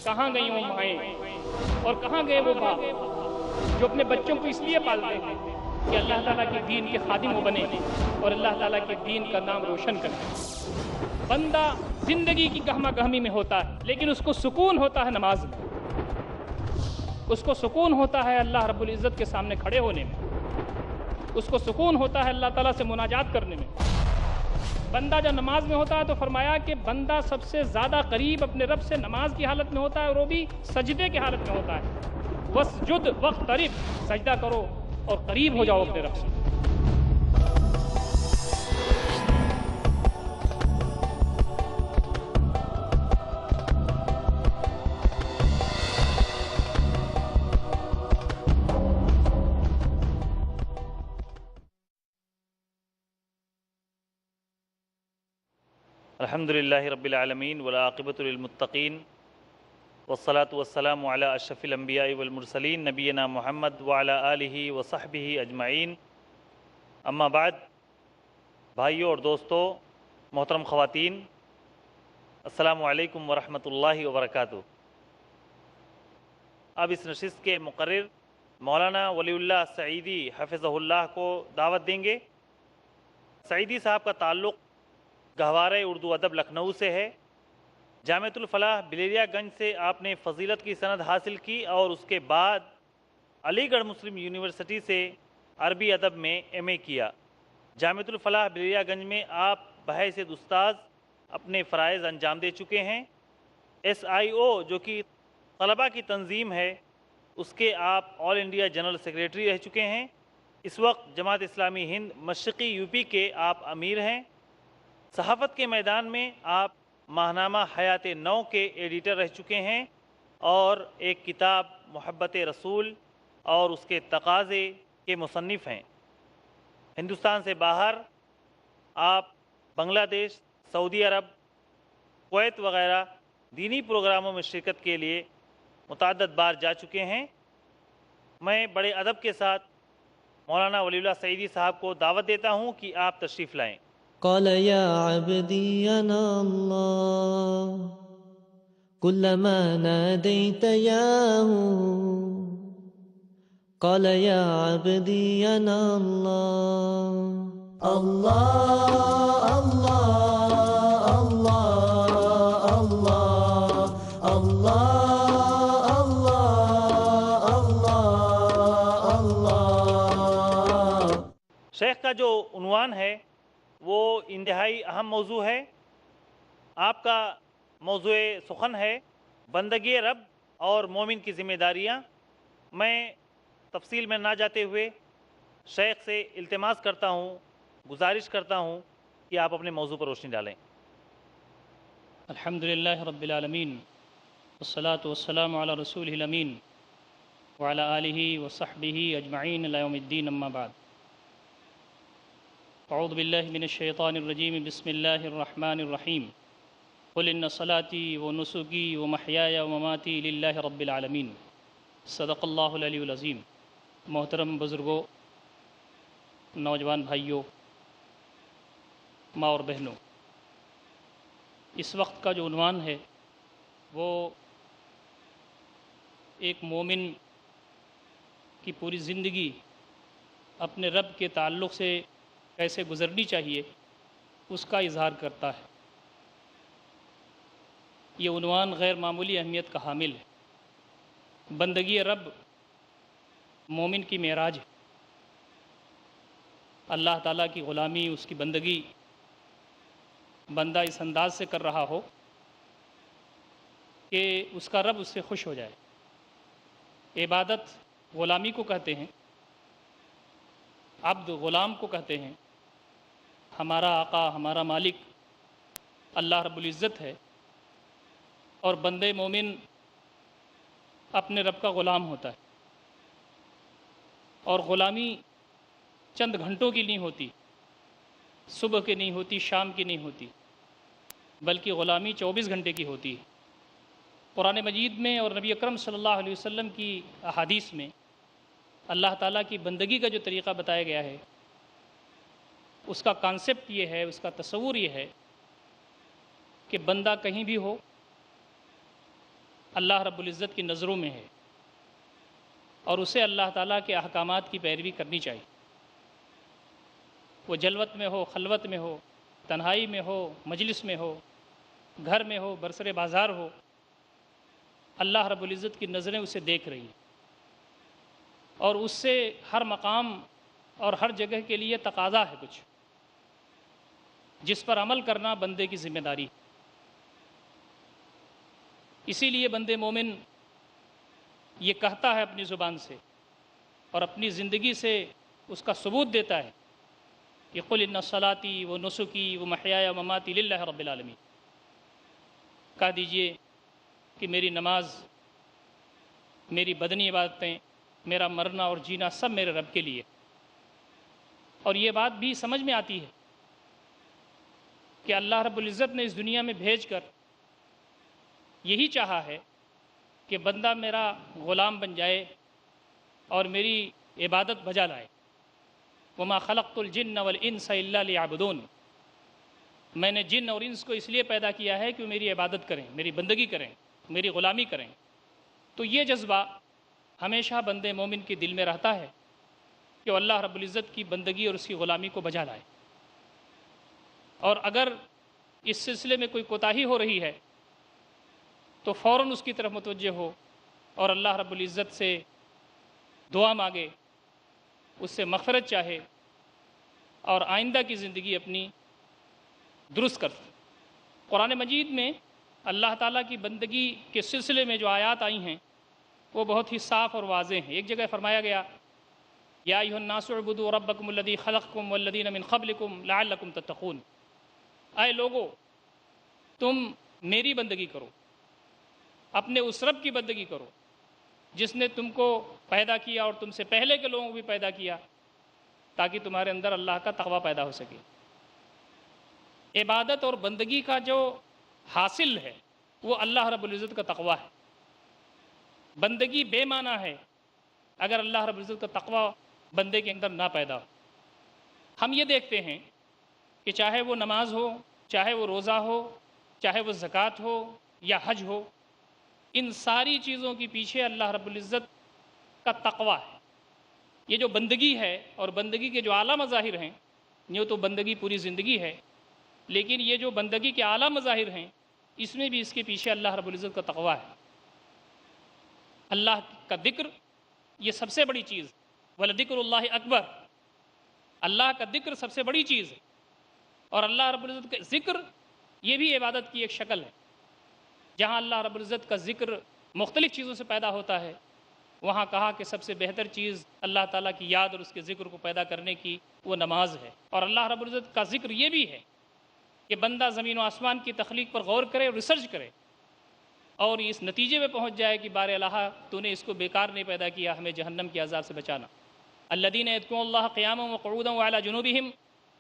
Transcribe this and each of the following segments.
کہاں گئی وہ مائیں اور کہاں گئے وہ باپ جو اپنے بچوں کو اس لیے پالتے ہیں کہ اللہ تعالیٰ کے دین کے خادم وہ بنے اور اللہ تعالیٰ کے دین کا نام روشن کرے۔ بندہ زندگی کی گہما گہمی میں ہوتا ہے لیکن اس کو سکون ہوتا ہے نماز میں، اس کو سکون ہوتا ہے اللہ رب العزت کے سامنے کھڑے ہونے میں، اس کو سکون ہوتا ہے اللہ تعالیٰ سے مناجات کرنے میں۔ بندہ جب نماز میں ہوتا ہے تو فرمایا کہ بندہ سب سے زیادہ قریب اپنے رب سے نماز کی حالت میں ہوتا ہے اور وہ بھی سجدے کی حالت میں ہوتا ہے۔ وَاسْجُدْ وَاقْتَرِبْ، سجدہ کرو اور قریب ہو جاؤ اپنے رب سے۔ الحمد للہ رب العالمین والعاقبۃ للمتقین والصلاة والسلام علی اشرف الانبیاء والمرسلین نبینا محمد وعلی آلہ وصحبہ اجمعین، اما بعد۔ بھائیوں اور دوستوں، محترم خواتین، السلام علیکم ورحمۃ اللہ وبرکاتہ۔ اب اس نشست کے مقرر مولانا ولی اللہ سعیدی حفظہ اللہ کو دعوت دیں گے۔ سعیدی صاحب کا تعلق گہوارہ اردو ادب لکھنؤ سے ہے۔ جامعۃ الفلاح بلیریا گنج سے آپ نے فضیلت کی سند حاصل کی اور اس کے بعد علی گڑھ مسلم یونیورسٹی سے عربی ادب میں ایم اے کیا۔ جامعۃ الفلاح بلیریا گنج میں آپ بحیثیت استاذ اپنے فرائض انجام دے چکے ہیں۔ ایس آئی او جو کہ طلباء کی تنظیم ہے، اس کے آپ آل انڈیا جنرل سیکریٹری رہ چکے ہیں۔ اس وقت جماعت اسلامی ہند مشرقی یو پی کے آپ امیر ہیں۔ صحافت کے میدان میں آپ ماہنامہ حیات نو کے ایڈیٹر رہ چکے ہیں اور ایک کتاب محبت رسول اور اس کے تقاضے کے مصنف ہیں۔ ہندوستان سے باہر آپ بنگلہ دیش، سعودی عرب، کویت وغیرہ دینی پروگراموں میں شرکت کے لیے متعدد بار جا چکے ہیں۔ میں بڑے ادب کے ساتھ مولانا ولی اللہ سعیدی صاحب کو دعوت دیتا ہوں کہ آپ تشریف لائیں۔ قال يا عبدي أنا الله كلما ناديت ياه قال يا عبدي أنا الله الله الله الله الله الله الله الله۔ شیخ کا جو عنوان ہے وہ انتہائی اہم موضوع ہے۔ آپ کا موضوع سخن ہے بندگی رب اور مومن کی ذمہ داریاں۔ میں تفصیل میں نہ جاتے ہوئے شیخ سے التماس کرتا ہوں، گزارش کرتا ہوں کہ آپ اپنے موضوع پر روشنی ڈالیں۔ الحمدللہ رب العالمین والصلاة والسلام علی رسولہ الامین وعلی آلہ وصحبہ اجمعین الی یوم الدین، اما بعد۔ اعوذ باللہ من الشیطان الرجیم، بسم اللہ الرحمن الرحیم۔ قل ان صلاتی ونسکی ومحیای ومماتی للہ رب العالمین، صدق اللہ العلی العظیم۔ محترم بزرگوں، نوجوان بھائیوں، ماں اور بہنوں، اس وقت کا جو عنوان ہے وہ ایک مومن کی پوری زندگی اپنے رب کے تعلق سے کیسے گزرنی چاہیے اس کا اظہار کرتا ہے۔ یہ عنوان غیر معمولی اہمیت کا حامل ہے۔ بندگی رب مومن کی معراج ہے۔ اللہ تعالیٰ کی غلامی، اس کی بندگی بندہ اس انداز سے کر رہا ہو کہ اس کا رب اس سے خوش ہو جائے۔ عبادت غلامی کو کہتے ہیں، عبد غلام کو کہتے ہیں۔ ہمارا آقا، ہمارا مالک اللہ رب العزت ہے اور بندے مومن اپنے رب کا غلام ہوتا ہے۔ اور غلامی چند گھنٹوں کی نہیں ہوتی، صبح کی نہیں ہوتی، شام کی نہیں ہوتی، بلکہ غلامی 24 گھنٹے کی ہوتی ہے۔ قرآن مجید میں اور نبی اکرم صلی اللہ علیہ وسلم کی احادیث میں اللہ تعالیٰ کی بندگی کا جو طریقہ بتایا گیا ہے، اس کا کانسیپٹ یہ ہے، اس کا تصور یہ ہے کہ بندہ کہیں بھی ہو، اللہ رب العزت کی نظروں میں ہے اور اسے اللہ تعالیٰ کے احکامات کی پیروی کرنی چاہیے، وہ جلوت میں ہو، خلوت میں ہو، تنہائی میں ہو، مجلس میں ہو، گھر میں ہو، برسر بازار ہو، اللہ رب العزت کی نظریں اسے دیکھ رہی ہیں اور اس سے ہر مقام اور ہر جگہ کے لیے تقاضا ہے کچھ، جس پر عمل کرنا بندے کی ذمہ داری ہے۔ اسی لیے بندے مومن یہ کہتا ہے اپنی زبان سے اور اپنی زندگی سے اس کا ثبوت دیتا ہے کہ قل ان صلاتی و نسکی و محیای و مماتی للہ رب العالمین، کہہ دیجئے کہ میری نماز، میری بدنی عبادتیں، میرا مرنا اور جینا سب میرے رب کے لیے۔ اور یہ بات بھی سمجھ میں آتی ہے کہ اللہ رب العزت نے اس دنیا میں بھیج کر یہی چاہا ہے کہ بندہ میرا غلام بن جائے اور میری عبادت بجا لائے۔ وما خلقت الجن والانس الا لیعبدون، میں نے جن اور انس کو اس لیے پیدا کیا ہے کہ وہ میری عبادت کریں، میری بندگی کریں، میری غلامی کریں۔ تو یہ جذبہ ہمیشہ بندے مومن کے دل میں رہتا ہے کہ وہ اللہ رب العزت کی بندگی اور اس کی غلامی کو بجا لائے، اور اگر اس سلسلے میں کوئی کوتاہی ہو رہی ہے تو فوراً اس کی طرف متوجہ ہو اور اللہ رب العزت سے دعا مانگے، اس سے مغفرت چاہے اور آئندہ کی زندگی اپنی درست کر۔ قرآن مجید میں اللہ تعالیٰ کی بندگی کے سلسلے میں جو آیات آئی ہیں وہ بہت ہی صاف اور واضح ہیں۔ ایک جگہ فرمایا گیا یا ایھا الناس اعبدوا ربکم الذی خلقکم والذین من قبلکم لعلکم تتقون، اے لوگو تم میری بندگی کرو، اپنے اس رب کی بندگی کرو جس نے تم کو پیدا کیا اور تم سے پہلے کے لوگوں کو بھی پیدا کیا، تاکہ تمہارے اندر اللہ کا تقوی پیدا ہو سکے۔ عبادت اور بندگی کا جو حاصل ہے وہ اللہ رب العزت کا تقوی ہے۔ بندگی بے معنی ہے اگر اللہ رب العزت کا تقوی بندے کے اندر نہ پیدا ہو۔ ہم یہ دیکھتے ہیں کہ چاہے وہ نماز ہو، چاہے وہ روزہ ہو، چاہے وہ زکوٰۃ ہو یا حج ہو، ان ساری چیزوں کے پیچھے اللہ رب العزت کا تقوی ہے۔ یہ جو بندگی ہے اور بندگی کے جو اعلیٰ مظاہر ہیں، یہ تو بندگی پوری زندگی ہے، لیکن یہ جو بندگی کے اعلیٰ مظاہر ہیں اس میں بھی اس کے پیچھے اللہ رب العزت کا تقوی ہے۔ اللہ کا ذکر یہ سب سے بڑی چیز، وَلَذِكْرُ اللَّهِ اکبر، اللہ کا ذکر سب سے بڑی چیز ہے، اور اللہ رب العزت کا ذکر یہ بھی عبادت کی ایک شکل ہے۔ جہاں اللہ رب العزت کا ذکر مختلف چیزوں سے پیدا ہوتا ہے، وہاں کہا کہ سب سے بہتر چیز اللہ تعالیٰ کی یاد اور اس کے ذکر کو پیدا کرنے کی وہ نماز ہے۔ اور اللہ رب العزت کا ذکر یہ بھی ہے کہ بندہ زمین و آسمان کی تخلیق پر غور کرے اور ریسرچ کرے اور اس نتیجے میں پہنچ جائے کہ بار الہ تو نے اس کو بیکار نہیں پیدا کیا، ہمیں جہنم کے عذاب سے بچانا۔ الذین یذکرون اللہ قیاما وقعودا وعلی جنوبہم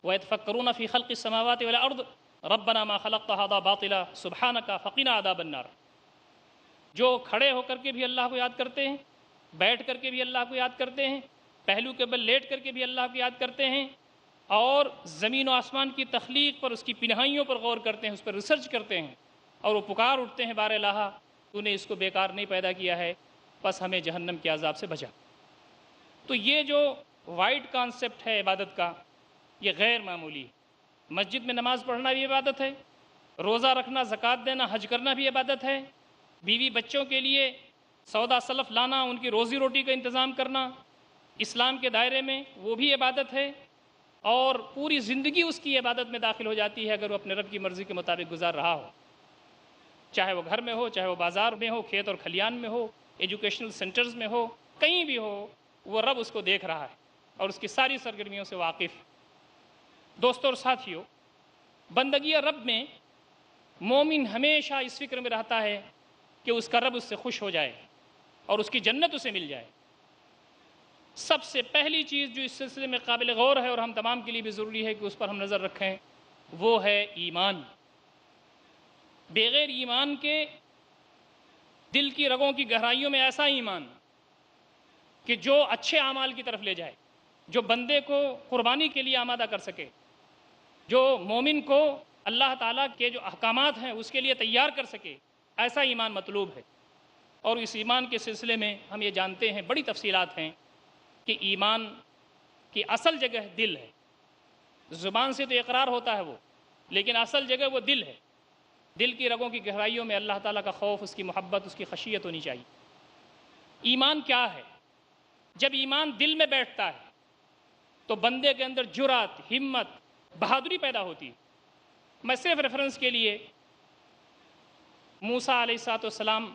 ویتفکرون فی خلق السماوات والارض ربنا ما خلقت ھذا باطلا سبحانک فقنا عذاب النار، جو کھڑے ہو کر کے بھی اللہ کو یاد کرتے ہیں، بیٹھ کر کے بھی اللہ کو یاد کرتے ہیں، پہلو کے بل لیٹ کر کے بھی اللہ کو یاد کرتے ہیں، اور زمین و آسمان کی تخلیق پر، اس کی پنہائیوں پر غور کرتے ہیں، اس پر ریسرچ کرتے ہیں، اور وہ پکار اٹھتے ہیں بار الہ تو نے اس کو بیکار نہیں پیدا کیا ہے، بس ہمیں جہنم کے عذاب سے بچا۔ تو یہ جو وائڈ کانسیپٹ ہے عبادت کا، یہ غیر معمولی ہے۔ مسجد میں نماز پڑھنا بھی عبادت ہے، روزہ رکھنا، زکوٰۃ دینا، حج کرنا بھی عبادت ہے، بیوی بچوں کے لیے سودا سلف لانا، ان کی روزی روٹی کا انتظام کرنا اسلام کے دائرے میں وہ بھی عبادت ہے، اور پوری زندگی اس کی عبادت میں داخل ہو جاتی ہے اگر وہ اپنے رب کی مرضی کے مطابق گزار رہا ہو، چاہے وہ گھر میں ہو، چاہے وہ بازار میں ہو، کھیت اور کھلیان میں ہو، ایجوکیشنل سینٹرز میں ہو، کہیں بھی ہو، وہ رب اس کو دیکھ رہا ہے اور اس کی ساری سرگرمیوں سے واقف۔ دوستوں اور ساتھیوں، بندگی رب میں مومن ہمیشہ اس فکر میں رہتا ہے کہ اس کا رب اس سے خوش ہو جائے اور اس کی جنت اسے مل جائے۔ سب سے پہلی چیز جو اس سلسلے میں قابل غور ہے اور ہم تمام کے لیے بھی ضروری ہے کہ اس پر ہم نظر رکھیں، وہ ہے ایمان۔ بغیر ایمان کے دل کی رگوں کی گہرائیوں میں ایسا ایمان کہ جو اچھے اعمال کی طرف لے جائے، جو بندے کو قربانی کے لیے آمادہ کر سکے، جو مومن کو اللہ تعالیٰ کے جو احکامات ہیں اس کے لیے تیار کر سکے، ایسا ایمان مطلوب ہے۔ اور اس ایمان کے سلسلے میں ہم یہ جانتے ہیں، بڑی تفصیلات ہیں کہ ایمان کی اصل جگہ دل ہے۔ زبان سے تو اقرار ہوتا ہے وہ، لیکن اصل جگہ وہ دل ہے۔ دل کی رگوں کی گہرائیوں میں اللہ تعالیٰ کا خوف، اس کی محبت، اس کی خشیت ہونی چاہیے۔ ایمان کیا ہے؟ جب ایمان دل میں بیٹھتا ہے تو بندے کے اندر جرأت، ہمت، بہادری پیدا ہوتی ہے۔ میں صرف ریفرنس کے لیے موسیٰ علیہ السلام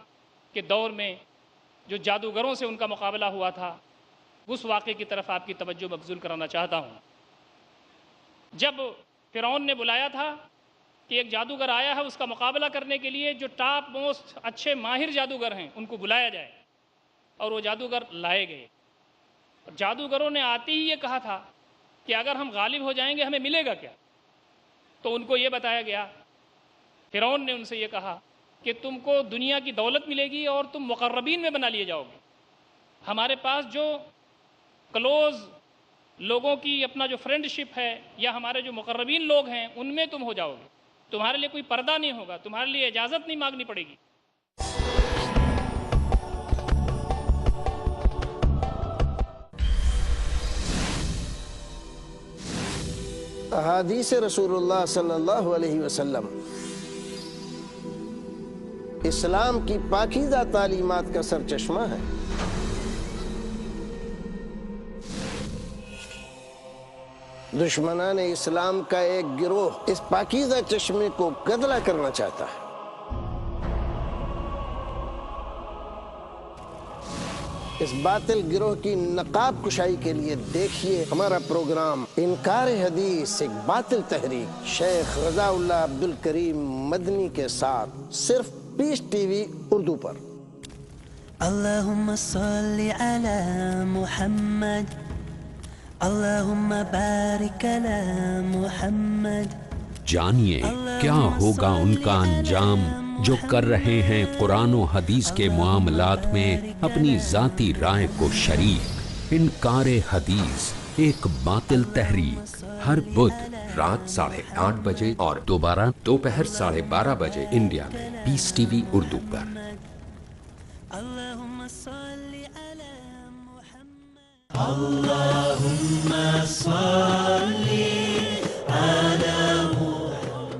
کے دور میں جو جادوگروں سے ان کا مقابلہ ہوا تھا، اس واقعے کی طرف آپ کی توجہ مبذول کرانا چاہتا ہوں۔ جب فرعون نے بلایا تھا کہ ایک جادوگر آیا ہے اس کا مقابلہ کرنے کے لیے، جو ٹاپ موسٹ اچھے ماہر جادوگر ہیں ان کو بلایا جائے، اور وہ جادوگر لائے گئے۔ جادوگروں نے آتے ہی یہ کہا تھا کہ اگر ہم غالب ہو جائیں گے ہمیں ملے گا کیا؟ تو ان کو یہ بتایا گیا، فرعون نے ان سے یہ کہا کہ تم کو دنیا کی دولت ملے گی اور تم مقربین میں بنا لیے جاؤ گے۔ ہمارے پاس جو کلوز لوگوں کی اپنا جو فرینڈ شپ ہے، یا ہمارے جو مقربین لوگ ہیں ان میں تم ہو جاؤ گے، تمہارے لیے کوئی پردہ نہیں ہوگا، تمہارے لیے اجازت نہیں مانگنی پڑے گی۔ احادیث رسول اللہ صلی اللہ علیہ وسلم اسلام کی پاکیزہ تعلیمات کا سرچشمہ ہے۔ دشمنان اسلام کا ایک گروہ اس پاکیزہ چشمے کو گدلا کرنا چاہتا ہے۔ اس باطل گروہ کی نقاب کشائی کے لیے دیکھیے ہمارا پروگرام انکار حدیث ایک باطل تحریک، شیخ رضا اللہ عبدالکریم مدنی کے ساتھ، صرف پیس ٹی وی اردو پر۔ اللهم صل على محمد اللهم بارك على محمد۔ جانیے کیا ہوگا ان کا انجام جو کر رہے ہیں قرآن و حدیث کے معاملات میں اپنی ذاتی رائے کو شریک۔ انکار حدیث ایک باطل تحریک، ہر بدھ رات 8:30 بجے اور دوبارہ دوپہر 12:30 بجے انڈیا میں پیس ٹی وی اردو پر۔ اللهم صل على محمد۔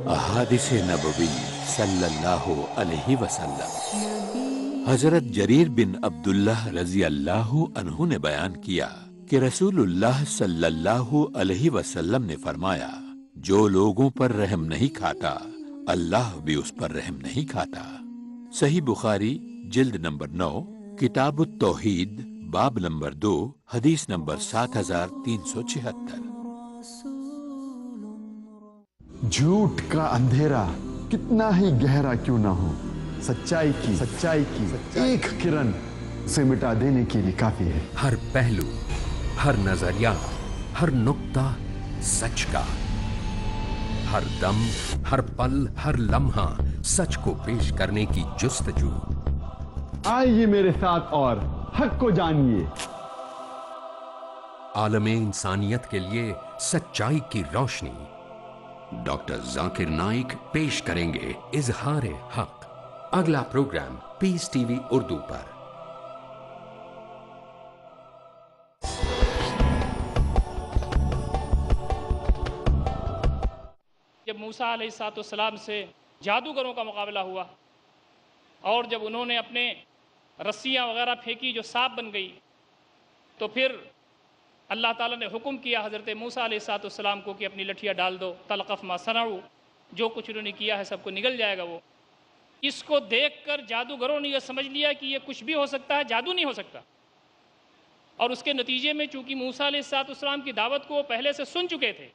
احادیث نبوی صلی اللہ علیہ وسلم۔ حضرت جریر بن عبداللہ رضی اللہ عنہ نے بیان کیا کہ رسول اللہ صلی اللہ علیہ وسلم نے فرمایا، جو لوگوں پر رحم نہیں کھاتا اللہ بھی اس پر رحم نہیں کھاتا۔ صحیح بخاری جلد نمبر 9، کتاب التوحید، باب نمبر 2، حدیث نمبر 7376۔ جھوٹ کا اندھیرا کتنا ہی گہرا کیوں نہ ہو، سچائی کی ایک کرن اسے مٹا دینے کے لیے کافی ہے۔ ہر پہلو، ہر نظریہ، ہر نقطہ سچ کا، ہر دم، ہر پل، ہر لمحہ سچ کو پیش کرنے کی جستجو۔ آئیے میرے ساتھ اور حق کو جانیے۔ عالم انسانیت کے لیے سچائی کی روشنی۔ ڈاکٹر ذاکر نائک پیش کریں گے اظہار حق۔ اگلا پروگرام پیس ٹی وی اردو پر۔ جب موسیٰ علیہ السلام سے جادوگروں کا مقابلہ ہوا، اور جب انہوں نے اپنے رسیاں وغیرہ پھینکی جو سانپ بن گئی، تو پھر اللہ تعالیٰ نے حکم کیا حضرت موسیٰ علیہ السلام کو کہ اپنی لٹھیاں ڈال دو، تلقف ما صنعوا، جو کچھ انہوں نے کیا ہے سب کو نگل جائے گا وہ۔ اس کو دیکھ کر جادوگروں نے یہ سمجھ لیا کہ یہ کچھ بھی ہو سکتا ہے، جادو نہیں ہو سکتا، اور اس کے نتیجے میں چونکہ موسیٰ علیہ السلام کی دعوت کو وہ پہلے سے سن چکے تھے،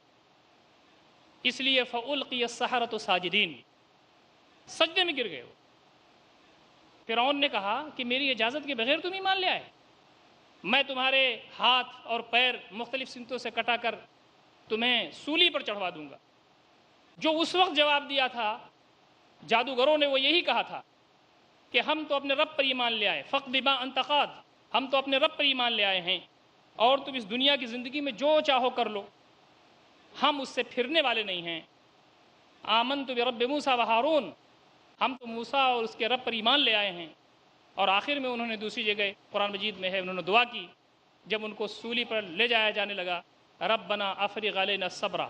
اس لیے فَأُلْقِيَ السَّحَرَةُ ساجدین، سجدے میں گر گئے وہ۔ فرعون نے کہا کہ میری اجازت کے بغیر تم ایمان لے آئے، میں تمہارے ہاتھ اور پیر مختلف سمتوں سے کٹا کر تمہیں سولی پر چڑھوا دوں گا۔ جو اس وقت جواب دیا تھا جادوگروں نے، وہ یہی کہا تھا کہ ہم تو اپنے رب پر ایمان لے آئے، فَقْدِ مَا أَنْتَ قَادٍ، ہم تو اپنے رب پر ایمان لے آئے ہیں، اور تم اس دنیا کی زندگی میں جو چاہو کر لو، ہم اس سے پھرنے والے نہیں ہیں۔ آمنت برب موسیٰ و ہارون، ہم تو موسیٰ اور اس کے رب پر ایمان لے آئے ہیں، اور آخر میں انہوں نے دوسری جگہ قرآن مجید میں ہے انہوں نے دعا کی جب ان کو سولی پر لے جایا جانے لگا، ربنا افرغ علینا صبرا،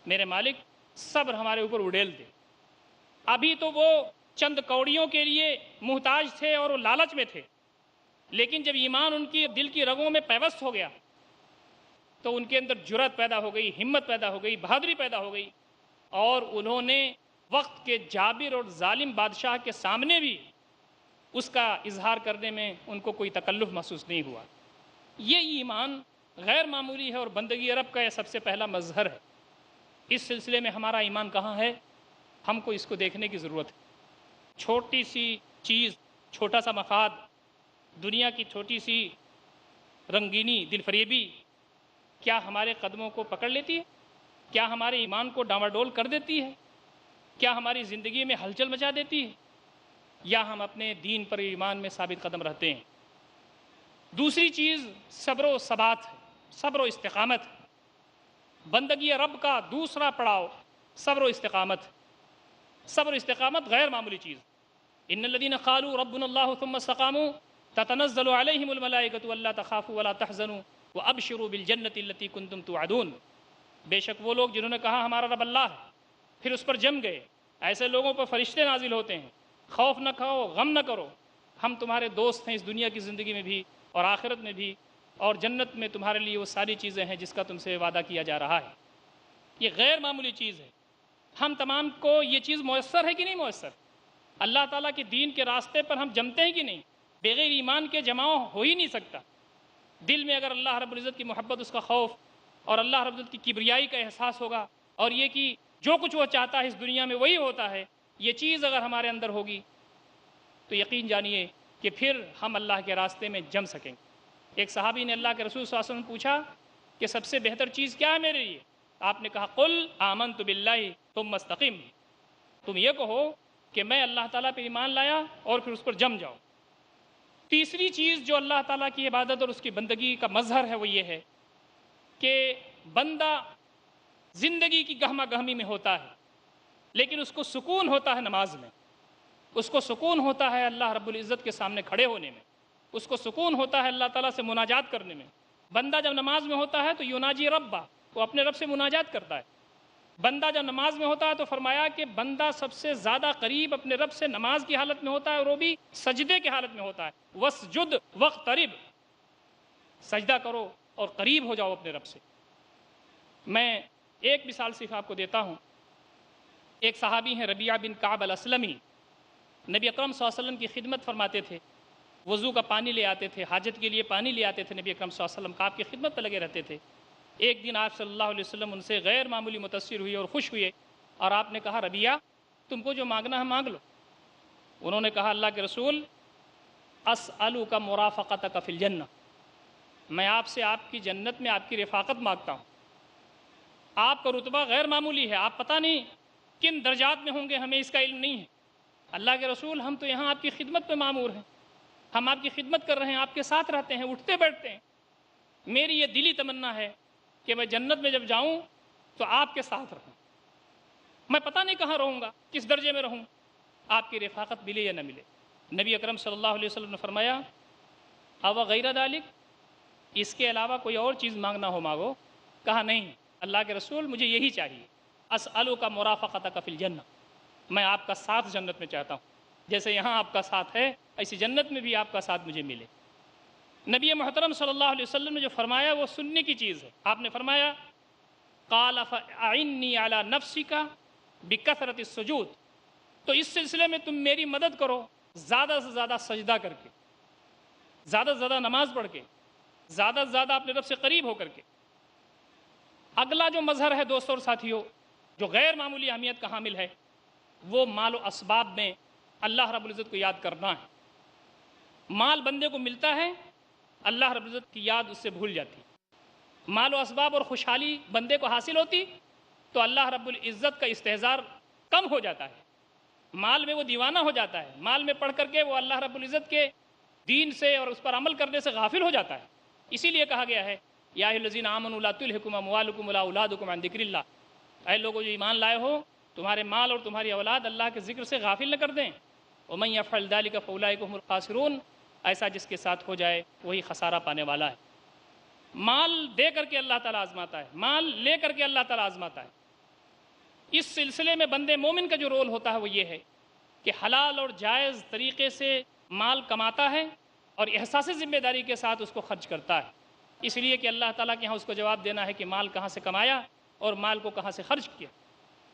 میرے مالک صبر ہمارے اوپر اڈیل دے۔ ابھی تو وہ چند کوڑیوں کے لیے محتاج تھے اور وہ لالچ میں تھے، لیکن جب ایمان ان کی دل کی رگوں میں پیوست ہو گیا تو ان کے اندر جرأت پیدا ہو گئی، ہمت پیدا ہو گئی، بہادری پیدا ہو گئی، اور انہوں نے وقت کے جابر اور ظالم بادشاہ کے سامنے بھی اس کا اظہار کرنے میں ان کو کوئی تکلف محسوس نہیں ہوا۔ یہ ایمان غیر معمولی ہے اور بندگی رب کا یہ سب سے پہلا مظہر ہے۔ اس سلسلے میں ہمارا ایمان کہاں ہے؟ ہم کو اس کو دیکھنے کی ضرورت ہے۔ چھوٹی سی چیز، چھوٹا سا مفاد، دنیا کی چھوٹی سی رنگینی، دل فریبی، کیا ہمارے قدموں کو پکڑ لیتی ہے؟ کیا ہمارے ایمان کو ڈاواڈول کر دیتی ہے؟ کیا ہماری زندگی میں ہلچل مچا دیتی ہے؟ یا ہم اپنے دین پر ایمان میں ثابت قدم رہتے ہیں؟ دوسری چیز صبر و ثبات ہے، صبر و استقامت۔ بندگی رب کا دوسرا پڑاؤ صبر و استقامت۔ صبر و استقامت غیر معمولی چیز۔ ان الذين قالوا ربنا الله ثم استقاموا تتنزل عليهم الملائكة الا تخافوا ولا تحزنوا وابشروا بالجنة التي كنتم توعدون۔ بے شک وہ لوگ جنہوں نے کہا ہمارا رب اللہ ہے، پھر اس پر جم گئے، ایسے لوگوں پر فرشتے نازل ہوتے ہیں، خوف نہ کھاؤ، غم نہ کرو، ہم تمہارے دوست ہیں اس دنیا کی زندگی میں بھی اور آخرت میں بھی، اور جنت میں تمہارے لیے وہ ساری چیزیں ہیں جس کا تم سے وعدہ کیا جا رہا ہے۔ یہ غیر معمولی چیز ہے۔ ہم تمام کو یہ چیز میسر ہے کہ نہیں میسر؟ اللہ تعالیٰ کے دین کے راستے پر ہم جمتے ہیں کہ نہیں؟ بغیر ایمان کے جماؤ ہو ہی نہیں سکتا۔ دل میں اگر اللہ رب العزت کی محبت، اس کا خوف اور اللہ رب العزت کی کبریائی کا احساس ہوگا، اور یہ کہ جو کچھ وہ چاہتا ہے اس دنیا میں وہی ہوتا ہے، یہ چیز اگر ہمارے اندر ہوگی تو یقین جانیے کہ پھر ہم اللہ کے راستے میں جم سکیں گے۔ ایک صحابی نے اللہ کے رسول صلی اللہ علیہ وسلم پوچھا کہ سب سے بہتر چیز کیا ہے میرے لیے؟ آپ نے کہا قل آمنت باللہ ثم استقم، تم یہ کہو کہ میں اللہ تعالیٰ پہ ایمان لایا اور پھر اس پر جم جاؤ۔ تیسری چیز جو اللہ تعالیٰ کی عبادت اور اس کی بندگی کا مظہر ہے وہ یہ ہے کہ بندہ زندگی کی گہما گہمی میں ہوتا ہے، لیکن اس کو سکون ہوتا ہے نماز میں، اس کو سکون ہوتا ہے اللہ رب العزت کے سامنے کھڑے ہونے میں، اس کو سکون ہوتا ہے اللہ تعالیٰ سے مناجات کرنے میں۔ بندہ جب نماز میں ہوتا ہے تو یناجی ربہ، وہ اپنے رب سے مناجات کرتا ہے۔ بندہ جب نماز میں ہوتا ہے تو فرمایا کہ بندہ سب سے زیادہ قریب اپنے رب سے نماز کی حالت میں ہوتا ہے، اور وہ بھی سجدے کی حالت میں ہوتا ہے۔ وَاسْجُدْ وَاقْتَرِبْ، سجدہ کرو اور قریب ہو جاؤ اپنے رب سے۔ میں ایک مثال صرف آپ کو دیتا ہوں۔ ایک صحابی ہیں ربیعہ بن کعب الاسلمی، نبی اکرم صلی اللہ علیہ وسلم کی خدمت فرماتے تھے، وضو کا پانی لے آتے تھے، حاجت کے لیے پانی لے آتے تھے، نبی اکرم صلی اللہ علیہ وسلم کا آپ کی خدمت پہ لگے رہتے تھے۔ ایک دن آپ صلی اللہ علیہ وسلم ان سے غیر معمولی متاثر ہوئے اور خوش ہوئے، اور آپ نے کہا ربیعہ تم کو جو مانگنا ہے مانگ لو۔ انہوں نے کہا اللہ کے رسول اسألک مرافقتک فی الجنہ، میں آپ سے آپ کی جنت میں آپ کی رفاقت مانگتا ہوں۔ آپ کا رتبہ غیر معمولی ہے، آپ پتہ نہیں کن درجات میں ہوں گے، ہمیں اس کا علم نہیں ہے۔ اللہ کے رسول ہم تو یہاں آپ کی خدمت پہ معمور ہیں، ہم آپ کی خدمت کر رہے ہیں، آپ کے ساتھ رہتے ہیں، اٹھتے بیٹھتے ہیں۔ میری یہ دلی تمنا ہے کہ میں جنت میں جب جاؤں تو آپ کے ساتھ رہوں۔ میں پتہ نہیں کہاں رہوں گا، کس درجے میں رہوں، آپ کی رفاقت ملے یا نہ ملے۔ نبی اکرم صلی اللہ علیہ وسلم نے فرمایا او غیر ذالک، اس کے علاوہ کوئی اور چیز مانگنا ہو مانگو۔ کہا نہیں اللہ کے رسول مجھے یہی چاہیے، اسألک مرافقتک فی الجنہ، میں آپ کا ساتھ جنت میں چاہتا ہوں، جیسے یہاں آپ کا ساتھ ہے ایسی جنت میں بھی آپ کا ساتھ مجھے ملے۔ نبی محترم صلی اللہ علیہ وسلم نے جو فرمایا وہ سننے کی چیز ہے۔ آپ نے فرمایا قال فاعنی علی نفسک بکثرۃ السجود، تو اس سلسلے میں تم میری مدد کرو زیادہ سے زیادہ سجدہ کر کے، زیادہ سے زیادہ نماز پڑھ کے، زیادہ سے زیادہ اپنے رب سے قریب ہو کر کے۔ اگلا جو مظہر ہے دوستوں اور ساتھیوں جو غیر معمولی اہمیت کا حامل ہے، وہ مال و اسباب میں اللہ رب العزت کو یاد کرنا ہے۔ مال بندے کو ملتا ہے، اللہ رب العزت کی یاد اس سے بھول جاتی۔ مال و اسباب اور خوشحالی بندے کو حاصل ہوتی تو اللہ رب العزت کا استحضار کم ہو جاتا ہے، مال میں وہ دیوانہ ہو جاتا ہے، مال میں پڑھ کر کے وہ اللہ رب العزت کے دین سے اور اس پر عمل کرنے سے غافل ہو جاتا ہے۔ اسی لیے کہا گیا ہے یا ایھا الذین آمنوا لا تلھکم اموالکم ولا اولادکم عن ذکر اللہ، اے لوگوں جو ایمان لائے ہو تمہارے مال اور تمہاری اولاد اللہ کے ذکر سے غافل نہ کر دیں۔ ومن یفعل ذلک فاولئک هم الخاسرون، ایسا جس کے ساتھ ہو جائے وہی خسارہ پانے والا ہے۔ مال دے کر کے اللہ تعالیٰ آزماتا ہے، مال لے کر کے اللہ تعالیٰ آزماتا ہے۔ اس سلسلے میں بندے مومن کا جو رول ہوتا ہے وہ یہ ہے کہ حلال اور جائز طریقے سے مال کماتا ہے اور احساس ذمہ داری کے ساتھ اس کو خرچ کرتا ہے، اس لیے کہ اللہ تعالیٰ کے ہاں اس کو جواب دینا ہے کہ مال کہاں سے کمایا اور مال کو کہاں سے خرچ کیا،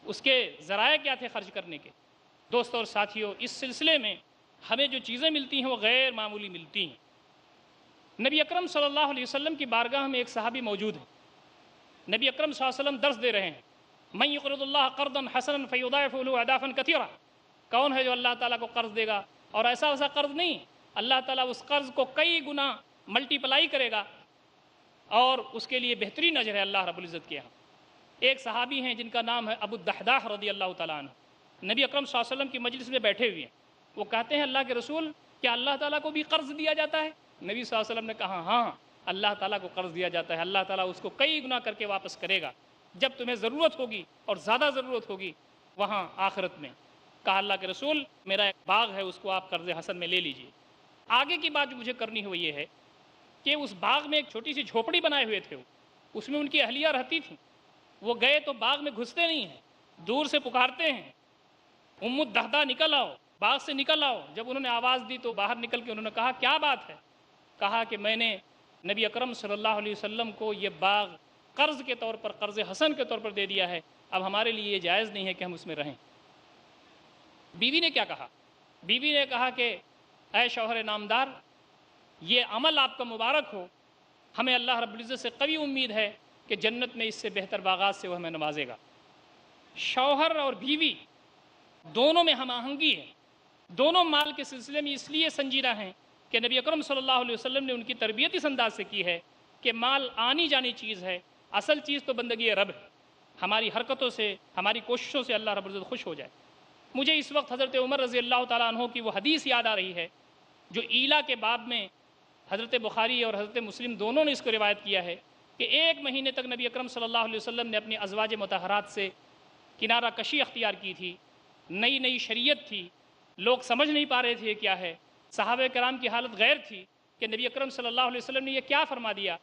اس کے ذرائع کیا تھے خرچ کرنے کے۔ دوستوں اور ساتھیوں، اس سلسلے میں ہمیں جو چیزیں ملتی ہیں وہ غیر معمولی ملتی ہیں۔ نبی اکرم صلی اللہ علیہ وسلم کی بارگاہ میں ایک صحابی موجود ہے، نبی اکرم صلی اللہ علیہ وسلم درس دے رہے ہیں، من یقرض اللہ قرضا حسنا فیضاعفہ لہ اضعافا کثیرا، کون ہے جو اللہ تعالیٰ کو قرض دے گا، اور ایسا قرض نہیں، اللہ تعالیٰ اس قرض کو کئی گنا ملٹی پلائی کرے گا اور اس کے لیے بہترین اجر ہے اللہ رب العزت کے یہاں۔ ایک صحابی ہیں جن کا نام ہے ابو الدحداح رضی اللہ تعالیٰ عنہ، نبی اکرم صلی اللہ علیہ وسلم کی مجلس میں بیٹھے ہوئے ہیں، وہ کہتے ہیں اللہ کے رسول کیا اللہ تعالیٰ کو بھی قرض دیا جاتا ہے؟ نبی صلی اللہ علیہ وسلم نے کہا ہاں، اللہ تعالیٰ کو قرض دیا جاتا ہے، اللہ تعالیٰ اس کو کئی گنا کر کے واپس کرے گا جب تمہیں ضرورت ہوگی اور زیادہ ضرورت ہوگی وہاں آخرت میں۔ کہا اللہ کے رسول میرا ایک باغ ہے اس کو آپ قرض حسن میں لے لیجئے۔ آگے کی بات جو مجھے کرنی ہے وہ یہ ہے کہ اس باغ میں ایک چھوٹی سی جھوپڑی بنائے ہوئے تھے، اس میں ان کی اہلیہ رہتی تھیں، وہ گئے تو باغ میں گھستے نہیں ہیں، دور سے پکارتے ہیں ام الدحداح نکل آؤ، باغ سے نکل آؤ۔ جب انہوں نے آواز دی تو باہر نکل کے انہوں نے کہا کیا بات ہے؟ کہا کہ میں نے نبی اکرم صلی اللہ علیہ وسلم کو یہ باغ قرض کے طور پر، قرض حسن کے طور پر دے دیا ہے، اب ہمارے لیے یہ جائز نہیں ہے کہ ہم اس میں رہیں۔ بیوی نے کیا کہا؟ بیوی نے کہا کہ اے شوہر نامدار، یہ عمل آپ کا مبارک ہو، ہمیں اللہ رب العزت سے قوی امید ہے کہ جنت میں اس سے بہتر باغات سے وہ ہمیں نوازے گا۔ شوہر اور بیوی دونوں میں ہم آہنگی ہے، دونوں مال کے سلسلے میں اس لیے سنجیدہ ہیں کہ نبی اکرم صلی اللہ علیہ وسلم نے ان کی تربیت اس انداز سے کی ہے کہ مال آنی جانی چیز ہے، اصل چیز تو بندگی رب ہے، ہماری حرکتوں سے، ہماری کوششوں سے اللہ رب العزت خوش ہو جائے۔ مجھے اس وقت حضرت عمر رضی اللہ تعالیٰ عنہ کی وہ حدیث یاد آ رہی ہے جو ایلا کے باب میں حضرت بخاری اور حضرت مسلم دونوں نے اس کو روایت کیا ہے کہ ایک مہینے تک نبی اکرم صلی اللہ علیہ وسلم نے اپنی ازواج مطہرات سے کنارہ کشی اختیار کی تھی، نئی نئی شریعت تھی، لوگ سمجھ نہیں پا رہے تھے کیا ہے، صحابہ کرام کی حالت غیر تھی کہ نبی اکرم صلی اللہ علیہ وسلم نے یہ کیا فرما دیا،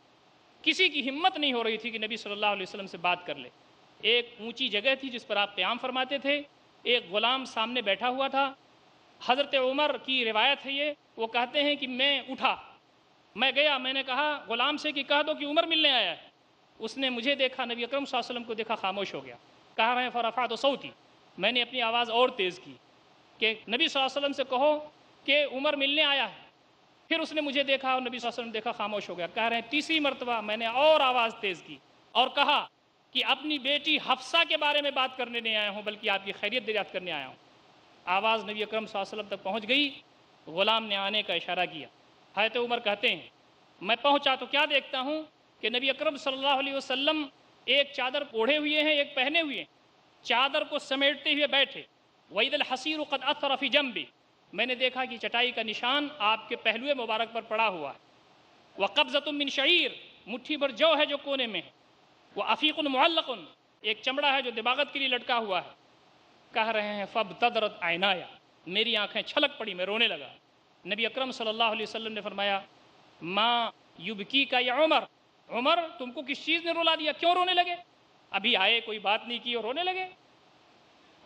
کسی کی ہمت نہیں ہو رہی تھی کہ نبی صلی اللہ علیہ وسلم سے بات کر لے۔ ایک اونچی جگہ تھی جس پر آپ قیام فرماتے تھے، ایک غلام سامنے بیٹھا ہوا تھا۔ حضرت عمر کی روایت ہے یہ، وہ کہتے ہیں کہ میں اٹھا، میں گیا، میں نے کہا غلام سے کہ کہہ دو کہ عمر ملنے آیا ہے۔ اس نے مجھے دیکھا، نبی اکرم صلی اللہ علیہ وسلم کو دیکھا، خاموش ہو گیا۔ کہا رہے ہیں فرفعت صوتی، میں نے اپنی آواز اور تیز کی کہ نبی صلی اللہ علیہ وسلم سے کہو کہ عمر ملنے آیا ہے۔ پھر اس نے مجھے دیکھا اور نبی صلی اللہ علیہ وسلم دیکھا، خاموش ہو گیا۔ کہہ رہے ہیں تیسری مرتبہ میں نے اور آواز تیز کی اور کہا کہ اپنی بیٹی حفصہ کے بارے میں بات کرنے نہیں آیا ہوں بلکہ آپ کی خیریت دریافت کرنے آیا ہوں۔ آواز نبی اکرم صلی اللہ علیہ وسلم تک پہنچ گئی، غلام نے آنے کا اشارہ کیا۔ حضرت عمر کہتے ہیں میں پہنچا تو کیا دیکھتا ہوں کہ نبی اکرم صلی اللہ علیہ وسلم ایک چادر اوڑھے ہوئے ہیں، ایک پہنے ہوئے ہیں، چادر کو سمیٹتے ہوئے بیٹھے۔ وَإِذَا الْحَصِيرُ قَدْ أَثَّرَ فِي جَنبِهِ، میں نے دیکھا کہ چٹائی کا نشان آپ کے پہلوئے مبارک پر پڑا ہوا ہے۔ وَقَبْضَةٌ مِّن شَعِيرٍ، مٹھی بھر جو ہے جو کونے میں ہے۔ وَأَفِيقٌ مُعَلَّقٌ، ایک چمڑا ہے جو دباغت کے لیے لٹکا ہوا ہے۔ کہہ رہے ہیں فَابْتَدَرَتْ عَيْنَايَ، میری آنکھیں چھلک پڑی، میں رونے لگا۔ نبی اکرم صلی اللہ علیہ وسلم نے فرمایا مَا يُبْكِيكَ يَا عمر، عمر تم کو کس چیز نے رلا دیا، کیوں رونے لگے؟ ابھی آئے، کوئی بات نہیں کی اور رونے لگے۔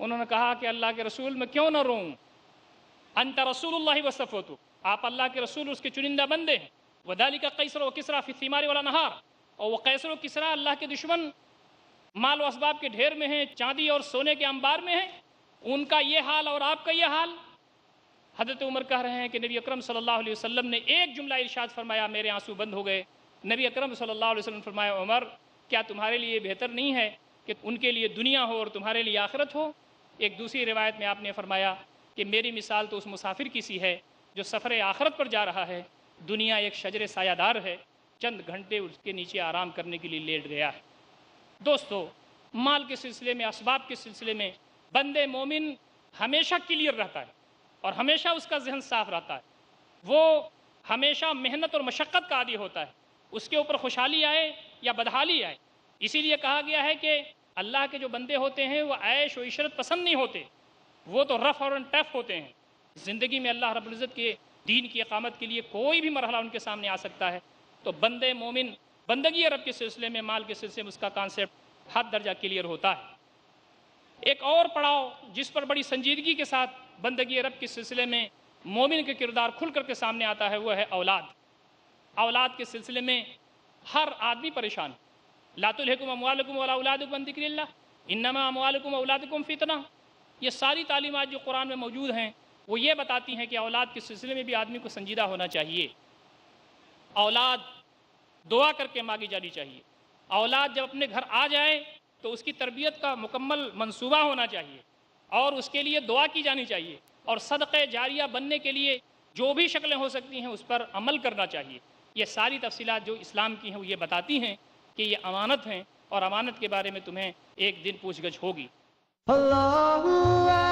انہوں نے کہا کہ اللہ کے رسول میں کیوں نہ روؤں، انت رسول اللہ وصفوتہ، آپ اللہ کے رسول اس کے چنندہ بندے ہیں۔ وذالک قیصر و کسریٰ فی الثمار والانہار، اور وہ قیصر و کسریٰ اللہ کے دشمن مال و اسباب کے ڈھیر میں ہیں، چاندی اور سونے کے انبار میں ہیں، ان کا یہ حال اور آپ کا یہ حال۔ حضرت عمر کہہ رہے ہیں کہ نبی اکرم صلی اللہ علیہ وسلم نے ایک جملہ ارشاد فرمایا، میرے آنسو بند ہو گئے۔ نبی اکرم صلی اللہ علیہ وسلم فرمایا عمر کیا تمہارے لیے بہتر نہیں ہے کہ ان کے لیے دنیا ہو اور تمہارے لیے آخرت ہو؟ ایک دوسری روایت میں آپ نے فرمایا کہ میری مثال تو اس مسافر کی سی ہے جو سفر آخرت پر جا رہا ہے، دنیا ایک شجر سایہ دار ہے، چند گھنٹے اس کے نیچے آرام کرنے کے لیے لیٹ گیا ہے۔ دوستو، مال کے سلسلے میں، اسباب کے سلسلے میں بندے مومن ہمیشہ کلیئر رہتا ہے اور ہمیشہ اس کا ذہن صاف رہتا ہے، وہ ہمیشہ محنت اور مشقت کا عادی ہوتا ہے، اس کے اوپر خوشحالی آئے یا بدحالی آئے۔ اسی لیے کہا گیا ہے کہ اللہ کے جو بندے ہوتے ہیں وہ عیش و عشرت پسند نہیں ہوتے، وہ تو رف اور ٹف ہوتے ہیں۔ زندگی میں اللہ رب العزت کے دین کی اقامت کے لیے کوئی بھی مرحلہ ان کے سامنے آ سکتا ہے، تو بندے مومن بندگی رب کے سلسلے میں، مال کے سلسلے میں اس کا کانسیپٹ حد درجہ کلیئر ہوتا ہے۔ ایک اور پڑاؤ جس پر بڑی سنجیدگی کے ساتھ بندگی رب کے سلسلے میں مومن کے کردار کھل کر کے سامنے آتا ہے، وہ ہے اولاد۔ اولاد کے سلسلے میں ہر آدمی پریشان۔ لا تلہکم اموالکم ولا اولادکم عن ذکر اللہ انما اموالکم واولادکم فتنہ۔ یہ ساری تعلیمات جو قرآن میں موجود ہیں وہ یہ بتاتی ہیں کہ اولاد کے سلسلے میں بھی آدمی کو سنجیدہ ہونا چاہیے۔ اولاد دعا کر کے مانگی جانی چاہیے۔ اولاد جب اپنے گھر آ جائے تو اس کی تربیت کا مکمل منصوبہ ہونا چاہیے اور اس کے لیے دعا کی جانی چاہیے، اور صدقہ جاریہ بننے کے لیے جو بھی شکلیں ہو سکتی ہیں اس پر عمل کرنا چاہیے۔ یہ ساری تفصیلات جو اسلام کی ہیں وہ یہ بتاتی ہیں کہ یہ امانت ہیں، اور امانت کے بارے میں تمہیں ایک دن پوچھ گچھ ہوگی۔ اللہ